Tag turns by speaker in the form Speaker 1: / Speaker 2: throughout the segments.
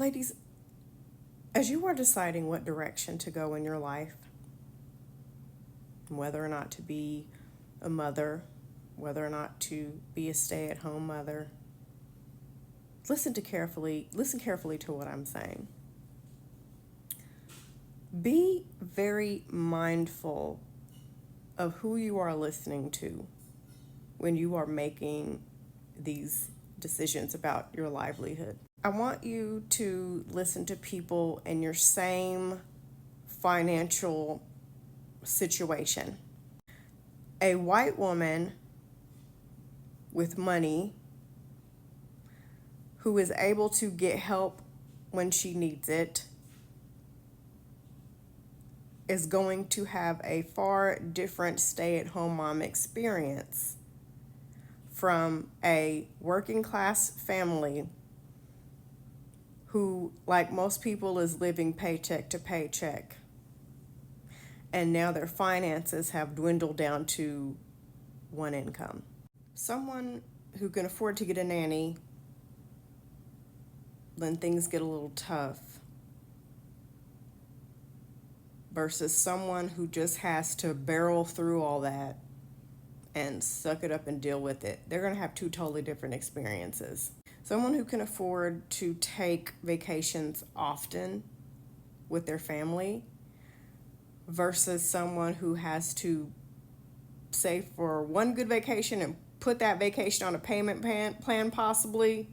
Speaker 1: Ladies, as you are deciding what direction to go in your life, whether or not to be a mother, whether or not to be a stay-at-home mother, listen carefully to what I'm saying. Be very mindful of who you are listening to when you are making these decisions about your livelihood. I want you to listen to people in your same financial situation. A white woman with money who is able to get help when she needs it is going to have a far different stay-at-home mom experience from a working class family who, like most people, is living paycheck to paycheck. And now their finances have dwindled down to one income. Someone who can afford to get a nanny when things get a little tough versus someone who just has to barrel through all that and suck it up and deal with it. They're going to have two totally different experiences. Someone who can afford to take vacations often with their family versus someone who has to save for one good vacation and put that vacation on a payment plan possibly,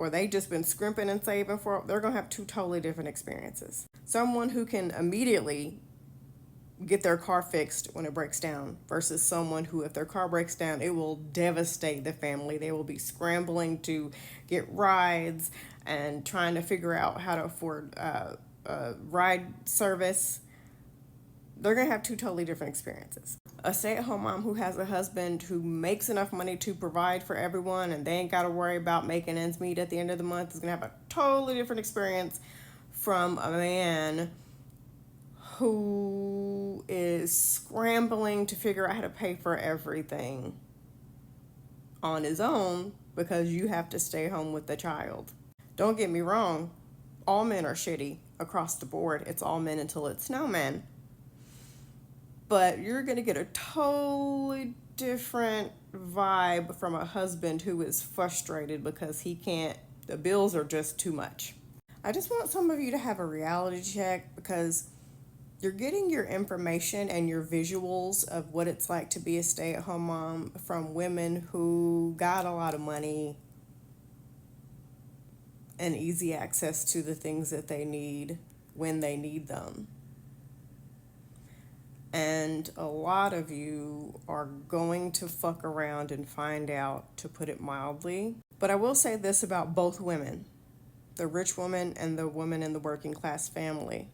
Speaker 1: or they just been scrimping and saving for it. They're going to have two totally different experiences. Someone who can immediately get their car fixed when it breaks down versus someone who, if their car breaks down, it will devastate the family. They will be scrambling to get rides and trying to figure out how to afford ride service. They're going to have two totally different experiences. A stay-at-home mom who has a husband who makes enough money to provide for everyone and they ain't got to worry about making ends meet at the end of the month is going to have a totally different experience from a man who is scrambling to figure out how to pay for everything on his own because you have to stay home with the child. Don't get me wrong, all men are shitty across the board. It's all men until it's no men. But you're going to get a totally different vibe from a husband who is frustrated because the bills are just too much. I just want some of you to have a reality check because you're getting your information and your visuals of what it's like to be a stay-at-home mom from women who got a lot of money and easy access to the things that they need when they need them. And a lot of you are going to fuck around and find out, to put it mildly. But I will say this about both women, the rich woman and the woman in the working class family.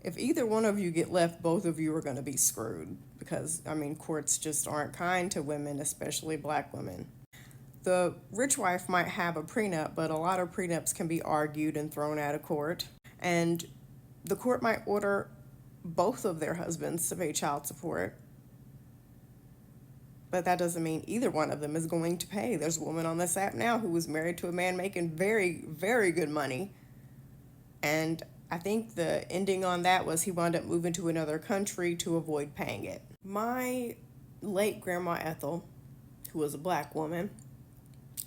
Speaker 1: If either one of you get left, both of you are going to be screwed because, courts just aren't kind to women, especially black women. The rich wife might have a prenup, but a lot of prenups can be argued and thrown out of court. And the court might order both of their husbands to pay child support. But that doesn't mean either one of them is going to pay. There's a woman on this app now who was married to a man making very, very good money. And I think the ending on that was he wound up moving to another country to avoid paying it. My late grandma Ethel, who was a black woman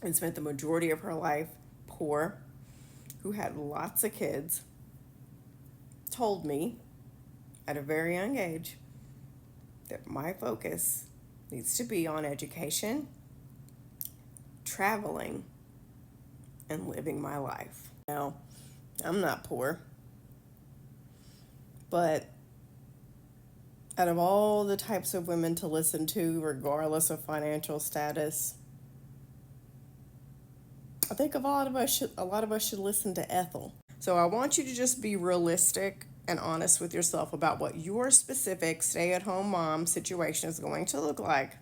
Speaker 1: and spent the majority of her life poor, who had lots of kids, told me at a very young age that my focus needs to be on education, traveling, and living my life. Now, I'm not poor, but out of all the types of women to listen to, regardless of financial status, I think a lot of us should listen to Ethel. So I want you to just be realistic and honest with yourself about what your specific stay-at-home mom situation is going to look like.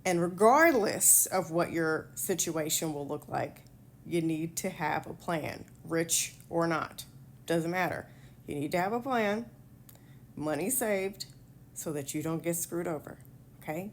Speaker 1: And regardless of what your situation will look like, you need to have a plan, rich or not. Doesn't matter. You need to have a plan, money saved, so that you don't get screwed over, okay?